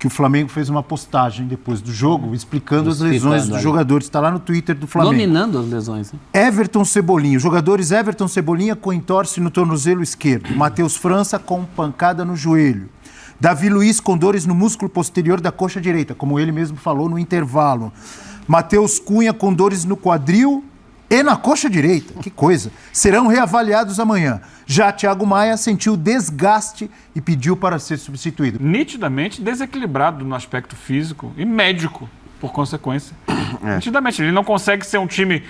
que o Flamengo fez uma postagem depois do jogo, explicando as lesões dos jogadores. Está lá no Twitter do Flamengo. Dominando as lesões. Hein? Everton Cebolinha. Os jogadores Everton Cebolinha com entorse no tornozelo esquerdo. Matheus França com pancada no joelho. Davi Luiz com dores no músculo posterior da coxa direita, como ele mesmo falou no intervalo. Matheus Cunha com dores no quadril e na coxa direita. Que coisa. Serão reavaliados amanhã. Já Thiago Maia sentiu desgaste e pediu para ser substituído. Nitidamente desequilibrado no aspecto físico e médico, por consequência. Nitidamente. Ele não consegue ser um time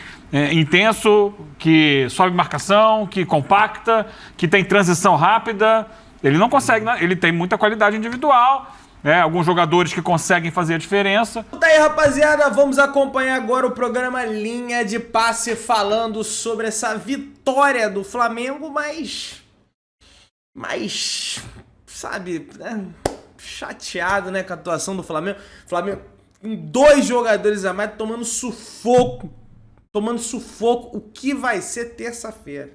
intenso, que sobe marcação, que compacta, que tem transição rápida. Ele não consegue, ele tem muita qualidade individual. Alguns jogadores que conseguem fazer a diferença. Tá aí, rapaziada, vamos acompanhar agora o programa Linha de Passe falando sobre essa vitória do Flamengo, mas sabe, chateado, com a atuação do Flamengo. Flamengo com 2 jogadores a mais tomando sufoco. O que vai ser terça-feira?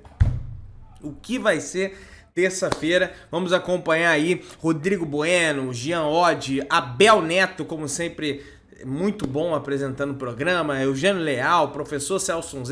Vamos acompanhar aí Rodrigo Bueno, Jean Oddi, Abel Neto, como sempre, muito bom apresentando o programa, Eugênio Leal, professor Celso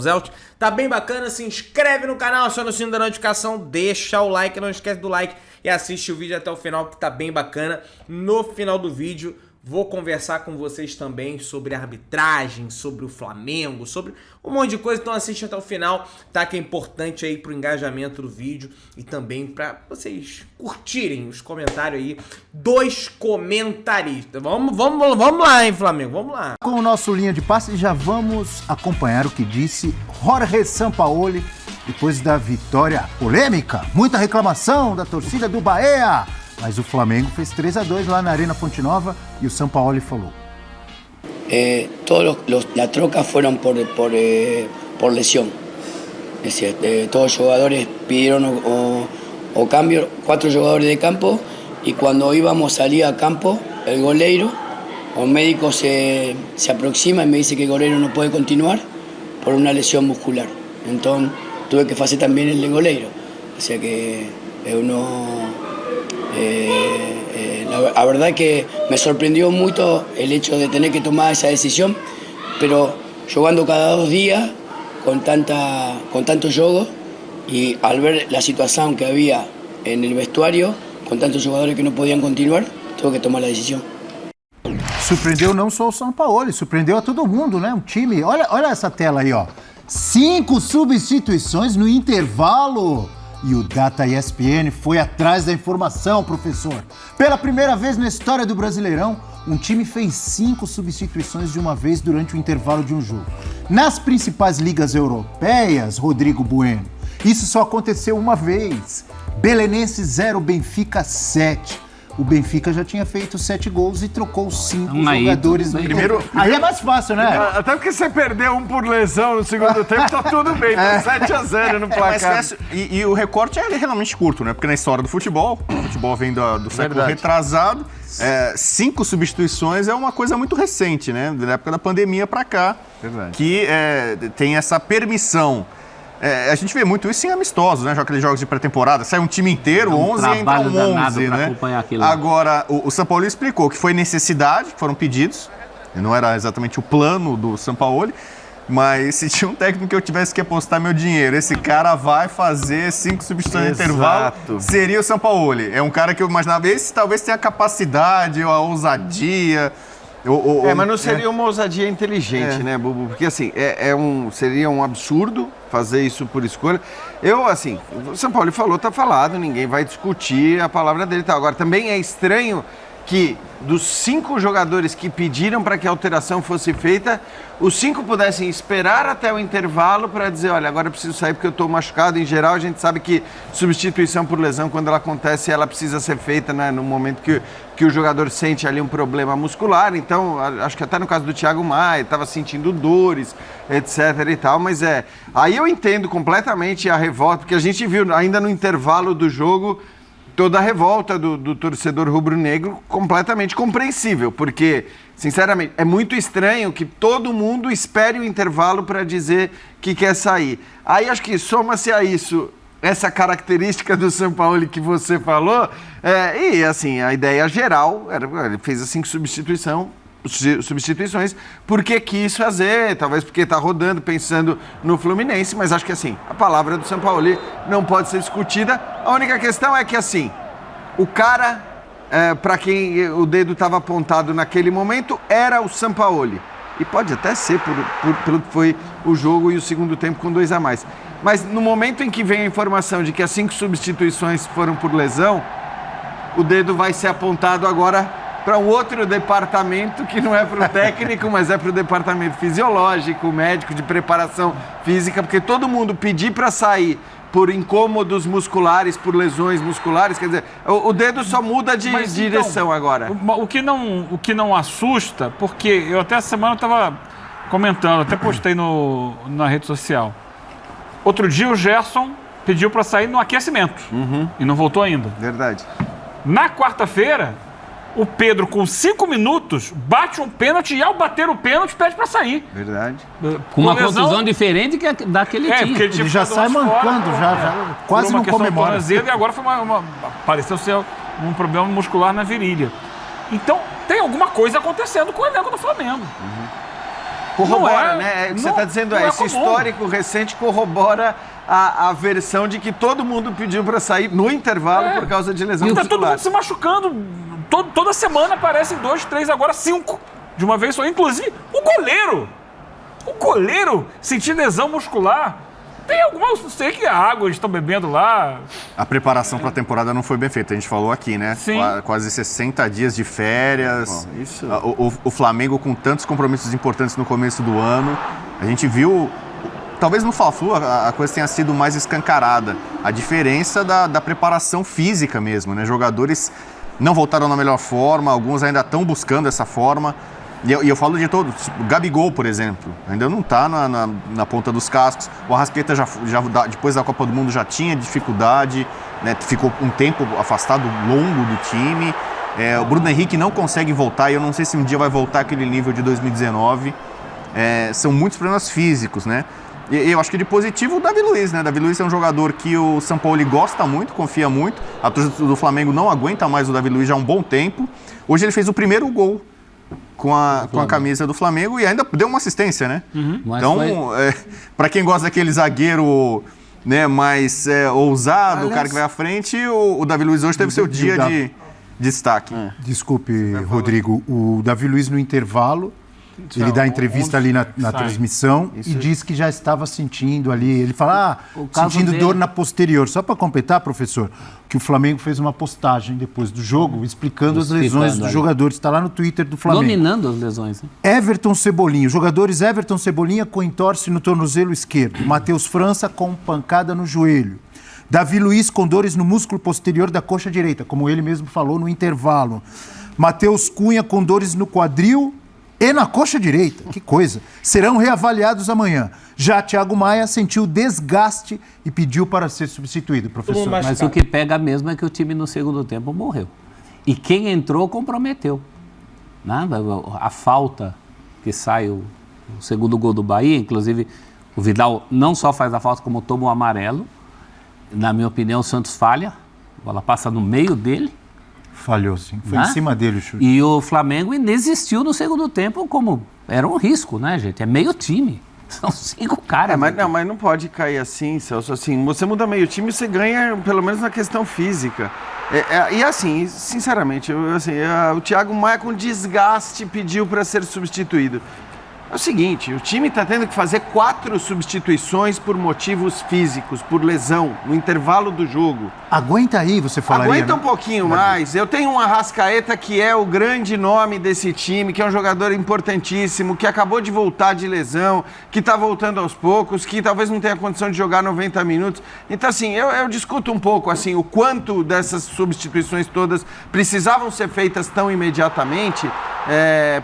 Zelt. Tá bem bacana, se inscreve no canal, aciona o sino da notificação, deixa o like, não esquece do like e assiste o vídeo até o final que tá bem bacana. No final do vídeo vou conversar com vocês também sobre arbitragem, sobre o Flamengo, sobre um monte de coisa, então assiste até o final, tá? Que é importante aí pro engajamento do vídeo e também para vocês curtirem os comentários aí dos comentaristas. Vamos lá, hein, Flamengo, vamos lá. Com o nosso Linha de Passe, já vamos acompanhar o que disse Jorge Sampaoli depois da vitória polêmica. Muita reclamação da torcida do Bahia. Mas o Flamengo fez 3-2 lá na Arena Fonte Nova y el Sampaoli falou. Todas las trocas fueron por lesión. Es decir, todos los jugadores pidieron o cambio, 4 jugadores de campo, y cuando íbamos a salir a campo, el goleiro o médico se aproxima y me dice que el goleiro no puede continuar por una lesión muscular. Entonces tuve que hacer también el de goleiro. O sea que la verdad que me sorprendió mucho el hecho de tener que tomar esa decisión, pero jugando cada 2 días con tanto juego y al ver la situación que había en el vestuario, con tantos jugadores que no podían continuar, tuve que tomar la decisión. Surpreendeu não só o Sampaoli, surpreendeu a todo mundo, né? Um time, olha essa tela aí, ó. 5 substituições no intervalo. E o Data ESPN foi atrás da informação, professor. Pela primeira vez na história do Brasileirão, um time fez 5 substituições de uma vez durante o intervalo de um jogo. Nas principais ligas europeias, Rodrigo Bueno, isso só aconteceu uma vez. Belenense 0, Benfica 7. O Benfica já tinha feito 7 gols e trocou 5 jogadores. Primeiro, aí é mais fácil, né? Até porque você perdeu um por lesão no segundo tempo, tá tudo bem. Tá 7-0 no placar. E o recorte é realmente curto, né? Porque na história do futebol, o futebol vem do século retrasado, 5 substituições é uma coisa muito recente, né? Da época da pandemia pra cá, que tem essa permissão. A gente vê muito isso em amistosos, né? Aqueles jogos de pré-temporada, sai um time inteiro, 11 e entra um 11, né? Agora, o Sampaoli explicou que foi necessidade, que foram pedidos, não era exatamente o plano do Sampaoli, mas se tinha um técnico que eu tivesse que apostar meu dinheiro, esse cara vai fazer 5 substituições no intervalo, seria o Sampaoli. É um cara que eu imaginava, esse talvez tenha a capacidade, a ousadia... mas não seria uma ousadia inteligente, né, Bubu? Porque, assim, seria um absurdo fazer isso por escolha. O São Paulo falou, tá falado, ninguém vai discutir a palavra dele. Tá. Agora, também é estranho que dos 5 jogadores que pediram para que a alteração fosse feita, os 5 pudessem esperar até o intervalo para dizer, olha, agora eu preciso sair porque eu estou machucado. Em geral, a gente sabe que substituição por lesão, quando ela acontece, ela precisa ser feita, né, no momento que o jogador sente ali um problema muscular. Então, acho que até no caso do Thiago Maia, estava sentindo dores, etc e tal, mas aí eu entendo completamente a revolta, porque a gente viu ainda no intervalo do jogo toda a revolta do torcedor rubro-negro, completamente compreensível, porque, sinceramente, é muito estranho que todo mundo espere o intervalo para dizer que quer sair. Aí acho que soma-se a isso essa característica do São Paulo que você falou. E assim, a ideia geral era, ele fez as 5 substituições porque quis fazer, talvez porque está rodando, pensando no Fluminense, mas acho que assim, a palavra do São Paulo não pode ser discutida. A única questão é que assim, o cara, para quem o dedo estava apontado naquele momento, era o Sampaoli. E pode até ser pelo que foi o jogo e o segundo tempo com 2 a mais. Mas no momento em que vem a informação de que as 5 substituições foram por lesão, o dedo vai ser apontado agora para um outro departamento que não é para o técnico, mas é para o departamento fisiológico, médico, de preparação física, porque todo mundo pedir para sair por incômodos musculares, por lesões musculares, quer dizer, o dedo só muda de direção agora. O que não assusta, porque eu até essa semana estava comentando, até postei na rede social. Outro dia o Gerson pediu para sair no aquecimento e não voltou ainda. Verdade. Na quarta-feira, o Pedro, com 5 minutos, bate um pênalti e ao bater o pênalti pede para sair. Verdade. Com uma contusão diferente que daquele time. Ele já sai mancando, já quase não comemora. E agora foi pareceu ser um problema muscular na virilha. Então, tem alguma coisa acontecendo com o elenco do Flamengo. Corrobora, né? O que você está dizendo esse histórico recente corrobora a versão de que todo mundo pediu para sair no intervalo por causa de lesão muscular. Tá todo mundo se machucando. Toda semana aparecem 2, 3, agora 5 de uma vez só. Inclusive, o goleiro sentir lesão muscular. Tem alguma... Não sei que água eles estão bebendo lá. A preparação para a temporada não foi bem feita, a gente falou aqui, né? Sim. Quase 60 dias de férias. Isso. O Flamengo com tantos compromissos importantes no começo do ano. A gente viu... Talvez no Fla-Flu a coisa tenha sido mais escancarada. A diferença da preparação física mesmo, né? Jogadores não voltaram na melhor forma, alguns ainda estão buscando essa forma. E eu falo de todos. O Gabigol, por exemplo, ainda não está na ponta dos cascos. O Arrascaeta já depois da Copa do Mundo já tinha dificuldade, né? Ficou um tempo afastado longo do time. O Bruno Henrique não consegue voltar e eu não sei se um dia vai voltar àquele nível de 2019. São muitos problemas físicos, né? E eu acho que de positivo o Davi Luiz, né? Davi Luiz é um jogador que o São Paulo gosta muito, confia muito. A torcida do Flamengo não aguenta mais o Davi Luiz já há um bom tempo. Hoje ele fez o primeiro gol com a camisa do Flamengo e ainda deu uma assistência, né? Então, para quem gosta daquele zagueiro, né, mais ousado, aliás, o cara que vai à frente, o Davi Luiz hoje teve seu dia de destaque. Desculpe, Rodrigo, o Davi Luiz no intervalo, ele dá entrevista ali na transmissão e diz que já estava sentindo ali. Ele fala, sentindo dor na posterior. Só para completar, professor, que o Flamengo fez uma postagem depois do jogo explicando as lesões dos jogadores. Está lá no Twitter do Flamengo. Dominando as lesões. Né? Everton Cebolinha. Os jogadores Everton Cebolinha com entorse no tornozelo esquerdo. Matheus França com pancada no joelho. Davi Luiz com dores no músculo posterior da coxa direita, como ele mesmo falou no intervalo. Matheus Cunha com dores no quadril e na coxa direita, que coisa, serão reavaliados amanhã. Já Thiago Maia sentiu desgaste e pediu para ser substituído, professor. Mas o que pega mesmo é que o time no segundo tempo morreu. E quem entrou comprometeu. Nada, a falta que sai o segundo gol do Bahia, inclusive o Vidal não só faz a falta como toma o amarelo. Na minha opinião, o Santos falha, a bola passa no meio dele. Falhou, sim. Foi em cima dele o chute. E o Flamengo desistiu no segundo tempo como... Era um risco, né, gente? É meio time. São 5 caras. Mas não pode cair assim, Celso. Assim, você muda meio time, você ganha pelo menos na questão física. E assim, sinceramente, o Thiago Maia com desgaste pediu para ser substituído. É o seguinte, o time está tendo que fazer 4 substituições por motivos físicos, por lesão, no intervalo do jogo. Aguenta aí, você falaria. Aguenta um pouquinho mais. Eu tenho um Arrascaeta que é o grande nome desse time, que é um jogador importantíssimo, que acabou de voltar de lesão, que está voltando aos poucos, que talvez não tenha condição de jogar 90 minutos. Então, assim, eu discuto um pouco assim, o quanto dessas substituições todas precisavam ser feitas tão imediatamente,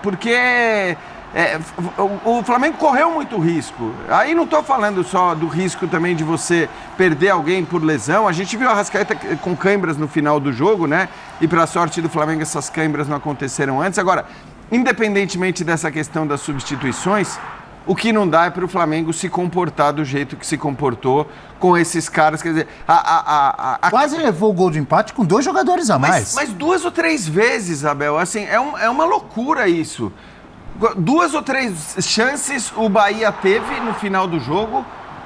porque... o Flamengo correu muito risco. Aí não estou falando só do risco também de você perder alguém por lesão. A gente viu a Arrascaeta com câimbras no final do jogo, né? E para a sorte do Flamengo essas câimbras não aconteceram antes. Agora, independentemente dessa questão das substituições, O que não dá é para o Flamengo se comportar do jeito que se comportou com esses caras. Quer dizer, quase levou o gol de empate com 2 jogadores a mais. Mas 2 ou 3 vezes, Abel, assim, é uma loucura isso. 2 ou 3 chances o Bahia teve no final do jogo,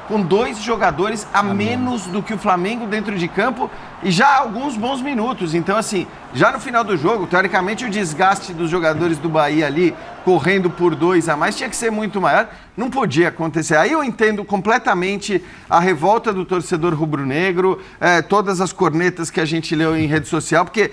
com 2 jogadores a menos do que o Flamengo dentro de campo e já há alguns bons minutos. Então, assim, já no final do jogo, teoricamente, o desgaste dos jogadores do Bahia ali, correndo por 2 a mais, tinha que ser muito maior. Não podia acontecer. Aí eu entendo completamente a revolta do torcedor rubro-negro, todas as cornetas que a gente leu em rede social, porque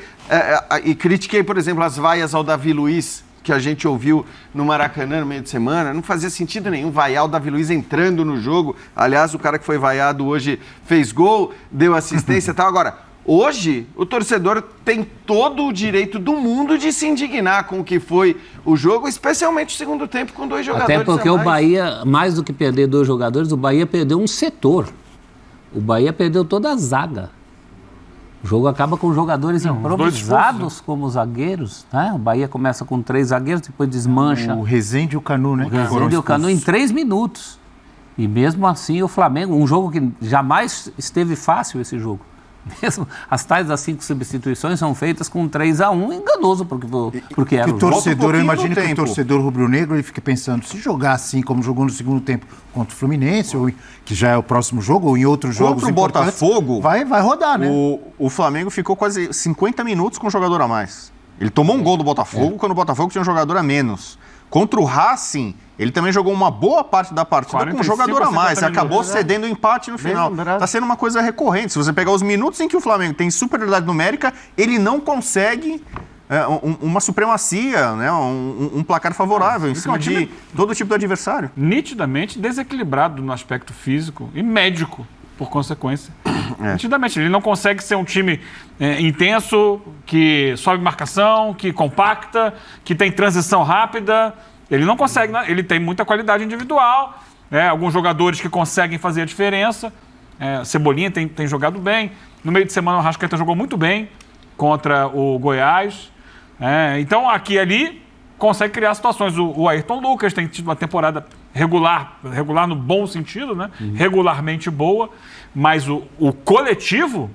e critiquei, por exemplo, as vaias ao Davi Luiz, que a gente ouviu no Maracanã no meio de semana, não fazia sentido nenhum vaiar o Davi Luiz entrando no jogo. Aliás, o cara que foi vaiado hoje fez gol, deu assistência e tal. Agora, hoje, o torcedor tem todo o direito do mundo de se indignar com o que foi o jogo, especialmente o segundo tempo com 2 jogadores Até porque o Bahia, mais do que perder 2 jogadores, o Bahia perdeu um setor. O Bahia perdeu toda a zaga. O jogo acaba com jogadores improvisados como zagueiros, né? O Bahia começa com 3 zagueiros, depois desmancha. O Rezende e o Canu, né? O Rezende e o Canu em 3 minutos. E mesmo assim o Flamengo, um jogo que jamais esteve fácil esse jogo. Mesmo as tais 5 substituições são feitas com 3-1, enganoso, porque era o torcedor, eu imagino que o torcedor rubro-negro ele fica pensando, se jogar assim como jogou no segundo tempo contra o Fluminense, ou que já é o próximo jogo, ou em outros jogos contra o Botafogo, vai rodar, né? O Flamengo ficou quase 50 minutos com um jogador a mais. Ele tomou um gol do Botafogo quando o Botafogo tinha um jogador a menos. Contra o Racing, ele também jogou uma boa parte da partida com um jogador a mais. E acabou cedendo o empate no final. Está sendo uma coisa recorrente. Se você pegar os minutos em que o Flamengo tem superioridade numérica, ele não consegue uma supremacia, né? um placar favorável em cima de todo tipo de adversário. Nitidamente desequilibrado no aspecto físico e médico, por consequência. Nitidamente. Ele não consegue ser um time intenso, que sobe marcação, que compacta, que tem transição rápida. Ele não consegue, né? Ele tem muita qualidade individual, alguns jogadores que conseguem fazer a diferença. Cebolinha tem jogado bem. No meio de semana o Arrascaeta jogou muito bem contra o Goiás. Então, aqui e ali, consegue criar situações. O Ayrton Lucas tem tido uma temporada regular no bom sentido, né? Regularmente boa, mas o coletivo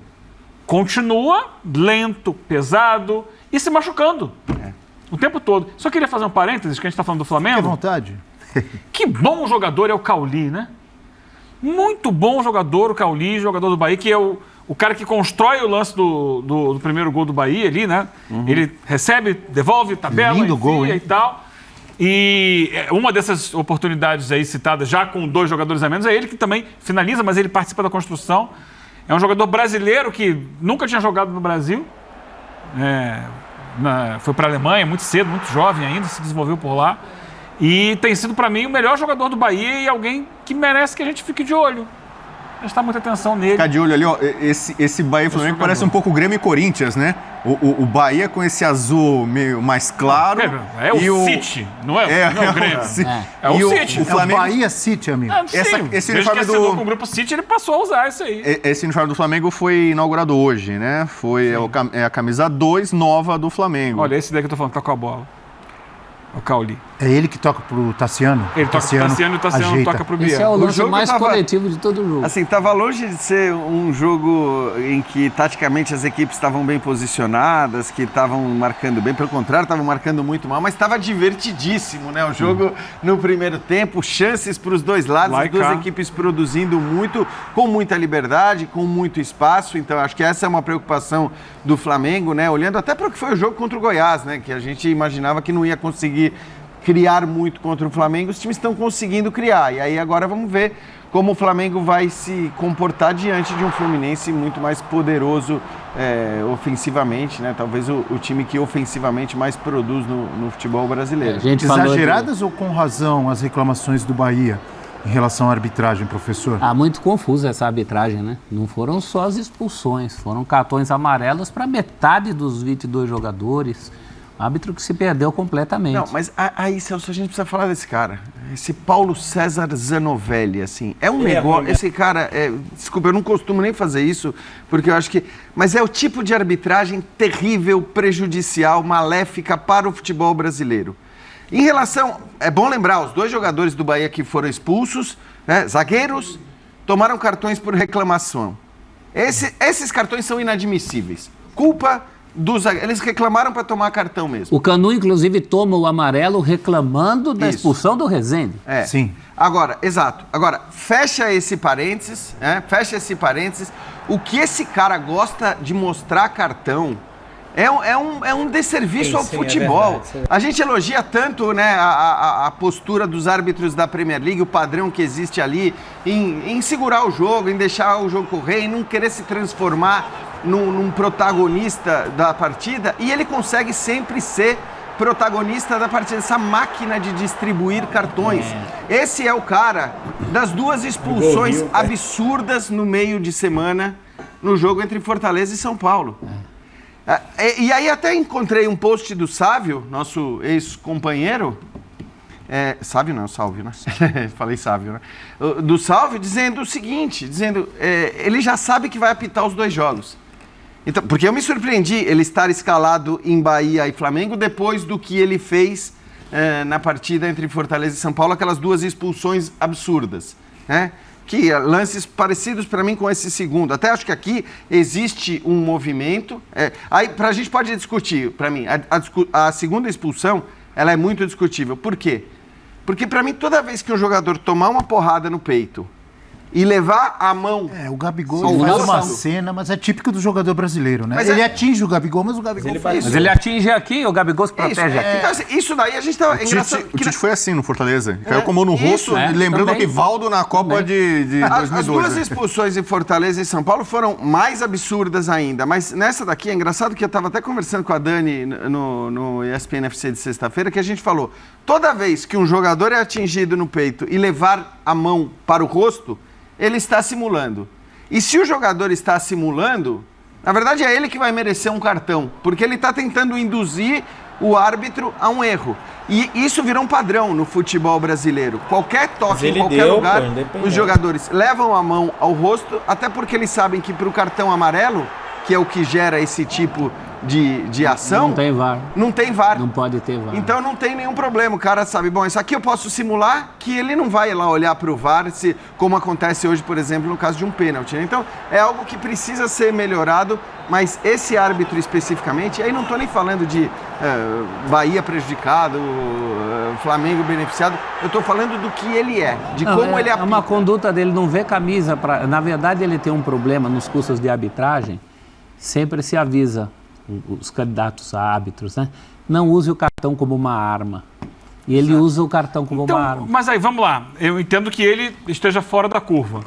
continua lento, pesado e se machucando o tempo todo. Só queria fazer um parênteses, que a gente está falando do Flamengo. Fique à vontade. Que bom jogador é o Cauli, né? Muito bom jogador o Cauli, jogador do Bahia, que é o cara que constrói o lance do primeiro gol do Bahia ali, né? Ele recebe, devolve, tabela, lindo gol, e tal. E uma dessas oportunidades aí citadas, já com 2 jogadores a menos, é ele que também finaliza, mas ele participa da construção. É um jogador brasileiro que nunca tinha jogado no Brasil. Foi para a Alemanha muito cedo, muito jovem ainda, se desenvolveu por lá. E tem sido, para mim, o melhor jogador do Bahia e alguém que merece que a gente fique de olho. Prestar muita atenção nele. Ficar de olho ali, ó. Esse Bahia e Flamengo parece um pouco Grêmio e Corinthians, né? O Bahia com esse azul meio mais claro. É o City, não é o Grêmio. É o City. O Flamengo... Bahia City, amigo. Esse uniforme com o grupo City, ele passou a usar isso aí. Esse uniforme do Flamengo foi inaugurado hoje, né? Foi a camisa 2 nova do Flamengo. Olha, esse daí que eu tô falando, tá com a bola. O Cauli. É ele que toca pro Tassiano? Ele toca pro Tassiano e o Tassiano toca pro Biel. Esse é o lance mais coletivo de todo o jogo. Assim, tava longe de ser um jogo em que taticamente as equipes estavam bem posicionadas, que estavam marcando bem, pelo contrário, estavam marcando muito mal, mas estava divertidíssimo, né? O jogo no primeiro tempo, chances para os 2 lados, as 2 equipes produzindo muito, com muita liberdade, com muito espaço. Então, acho que essa é uma preocupação do Flamengo, né? Olhando até para o que foi o jogo contra o Goiás, né? Que a gente imaginava que não ia conseguir criar muito contra o Flamengo, os times estão conseguindo criar. E aí agora vamos ver como o Flamengo vai se comportar diante de um Fluminense muito mais poderoso ofensivamente, né? Talvez o time que ofensivamente mais produz no futebol brasileiro. Exageradas ou com razão as reclamações do Bahia em relação à arbitragem, professor? Muito confusa essa arbitragem, né? Não foram só as expulsões, foram cartões amarelos para metade dos 22 jogadores. Árbitro que se perdeu completamente. Não, mas aí, Celso, a gente precisa falar desse cara. Esse Paulo César Zanovelli, assim. É um negócio... Esse cara... desculpa, eu não costumo nem fazer isso, porque eu acho que... Mas é o tipo de arbitragem terrível, prejudicial, maléfica para o futebol brasileiro. Em relação, é bom lembrar, os 2 jogadores do Bahia que foram expulsos, né, zagueiros, tomaram cartões por reclamação. Esses cartões são inadmissíveis. Culpa dos zagueiros. Eles reclamaram para tomar cartão mesmo. O Canu, inclusive, toma o amarelo reclamando da expulsão do Rezende. Sim. Agora, exato. Agora, fecha esse parênteses, O que esse cara gosta de mostrar cartão é um desserviço ao futebol. É verdade. A gente elogia tanto, né, a postura dos árbitros da Premier League, o padrão que existe ali, em segurar o jogo, em deixar o jogo correr, em não querer se transformar num protagonista da partida, e ele consegue sempre ser protagonista da partida, essa máquina de distribuir cartões. Esse é o cara das 2 expulsões absurdas no meio de semana no jogo entre Fortaleza e São Paulo. E aí até encontrei um post do Sávio, nosso ex-companheiro, Sávio não, Sálvio, né? Falei Sávio, né? Do Sálvio, dizendo o seguinte, ele já sabe que vai apitar os 2 jogos. Então, porque eu me surpreendi ele estar escalado em Bahia e Flamengo depois do que ele fez na partida entre Fortaleza e São Paulo, aquelas 2 expulsões absurdas, né? Que lances parecidos para mim com esse segundo. Até acho que aqui existe um movimento. Aí a gente pode discutir, para mim, a segunda expulsão, ela é muito discutível. Por quê? Porque para mim, toda vez que um jogador tomar uma porrada no peito e levar a mão... O Gabigol faz uma cena, mas é típico do jogador brasileiro, né? Ele atinge o Gabigol, mas o Gabigol faz isso. Mas ele atinge aqui, o Gabigol se protege aqui. Então, assim, isso daí a gente tá... O Tite foi assim no Fortaleza. Caiu com a mão no rosto, lembrando o Rivaldo na Copa de 2002. As 2 expulsões em Fortaleza e São Paulo foram mais absurdas ainda, mas nessa daqui é engraçado que eu estava até conversando com a Dani no ESPN FC de sexta-feira, que a gente falou, toda vez que um jogador é atingido no peito e levar a mão para o rosto, ele está simulando. E se o jogador está simulando, na verdade é ele que vai merecer um cartão, porque ele está tentando induzir o árbitro a um erro. E isso virou um padrão no futebol brasileiro. Qualquer toque em qualquer lugar, os jogadores levam a mão ao rosto, até porque eles sabem que para o cartão amarelo, que é o que gera esse tipo de ação... Não tem VAR. Não tem VAR. Não pode ter VAR. Então não tem nenhum problema. O cara sabe, bom, isso aqui eu posso simular, que ele não vai lá olhar para o VAR, como acontece hoje, por exemplo, no caso de um pênalti. Então é algo que precisa ser melhorado, mas esse árbitro especificamente, aí não estou nem falando de Bahia prejudicado, Flamengo beneficiado, eu estou falando do que ele de como ele apita. É uma conduta dele, não vê camisa. Na verdade, ele tem um problema nos cursos de arbitragem, sempre se avisa os candidatos a árbitros, né? Não use o cartão como uma arma. E ele usa o cartão como uma arma. Mas aí, vamos lá. Eu entendo que ele esteja fora da curva.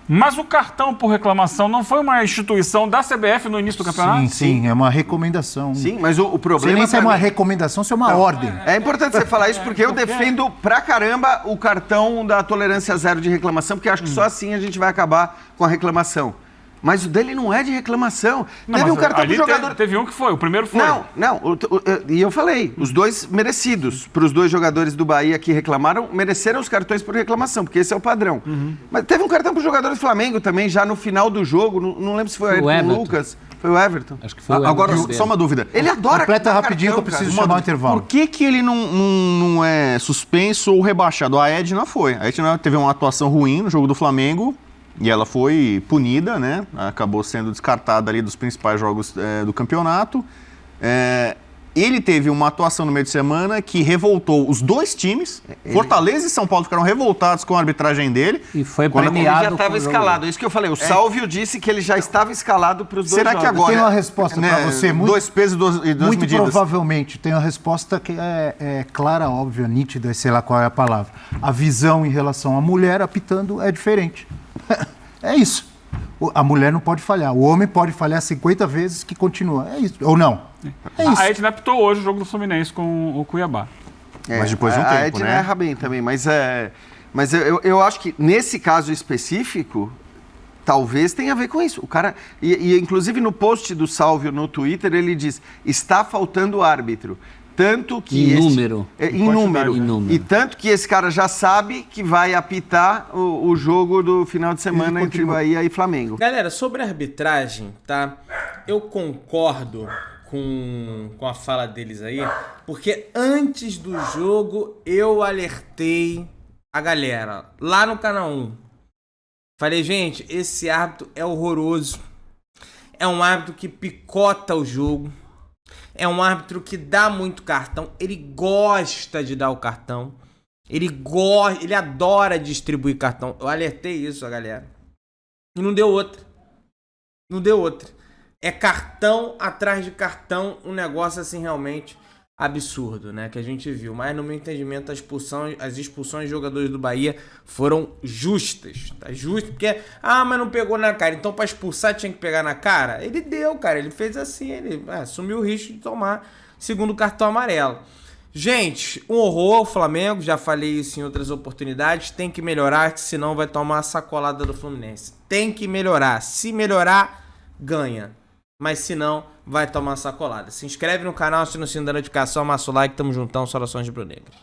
Mas o cartão por reclamação não foi uma instituição da CBF no início do campeonato? Sim, é uma recomendação. Sim, mas o problema... Não sei nem se é uma recomendação, se é uma ordem. É importante você falar isso porque eu defendo pra caramba o cartão da tolerância zero de reclamação, porque acho que só assim a gente vai acabar com a reclamação. Mas o dele não é de reclamação. Teve um cartão pro jogador... Teve um que foi, o primeiro foi. Não. E eu falei, os 2 merecidos. Para os 2 jogadores do Bahia que reclamaram, mereceram os cartões por reclamação, porque esse é o padrão. Mas teve um cartão pro jogador do Flamengo também, já no final do jogo. Não lembro se foi o Ayrton Lucas. Foi o Everton. Acho que foi o Everton. Agora, só uma dúvida. Ele adora... Completa rapidinho que eu preciso chamar o intervalo. Por que ele não é suspenso ou rebaixado? A Edna foi. A Edna teve uma atuação ruim no jogo do Flamengo. E ela foi punida, né? Acabou sendo descartada ali dos principais jogos do campeonato. Ele teve uma atuação no meio de semana que revoltou os 2 times. Fortaleza e São Paulo ficaram revoltados com a arbitragem dele. E foi Quando ele premiado. já estava escalado. É isso que eu falei. O Sálvio disse que ele já estava escalado para os 2 jogos. Será que agora... Tem uma resposta para você. 2 pesos e 2 muito medidas. Provavelmente. Tem uma resposta que é clara, óbvia, nítida, sei lá qual é a palavra. A visão em relação à mulher apitando é diferente. É isso. A mulher não pode falhar. O homem pode falhar 50 vezes que continua. É isso. Ou não? É isso. A Edna apitou hoje o jogo do Fluminense com o Cuiabá. Mas depois de um tempo, a Edna erra bem também, mas eu acho que nesse caso específico, talvez tenha a ver com isso. O cara, e inclusive no post do Sálvio no Twitter, ele diz, está faltando árbitro. Tanto que em número. E tanto que esse cara já sabe que vai apitar o jogo do final de semana entre Bahia e Flamengo. Galera, sobre a arbitragem, tá? Eu concordo com a fala deles aí, porque antes do jogo eu alertei a galera lá no canal 1. Falei, gente, esse árbitro é horroroso. É um árbitro que picota o jogo. É um árbitro que dá muito cartão. Ele gosta de dar o cartão. Ele adora distribuir cartão. Eu alertei isso, a galera. E não deu outra. Não deu outra. É cartão atrás de cartão, um negócio assim realmente absurdo, né? Que a gente viu. Mas no meu entendimento, as expulsões de jogadores do Bahia foram justas. Tá justo, porque, mas não pegou na cara. Então pra expulsar tinha que pegar na cara? Ele deu, cara. Ele fez assim, ele assumiu o risco de tomar segundo cartão amarelo. Gente, um horror o Flamengo, já falei isso em outras oportunidades, tem que melhorar, senão vai tomar a sacolada do Fluminense. Tem que melhorar. Se melhorar, ganha. Mas se não, vai tomar sacolada. Se inscreve no canal, assina o sininho da notificação, amassa o like, tamo juntão, saudações rubro-negras.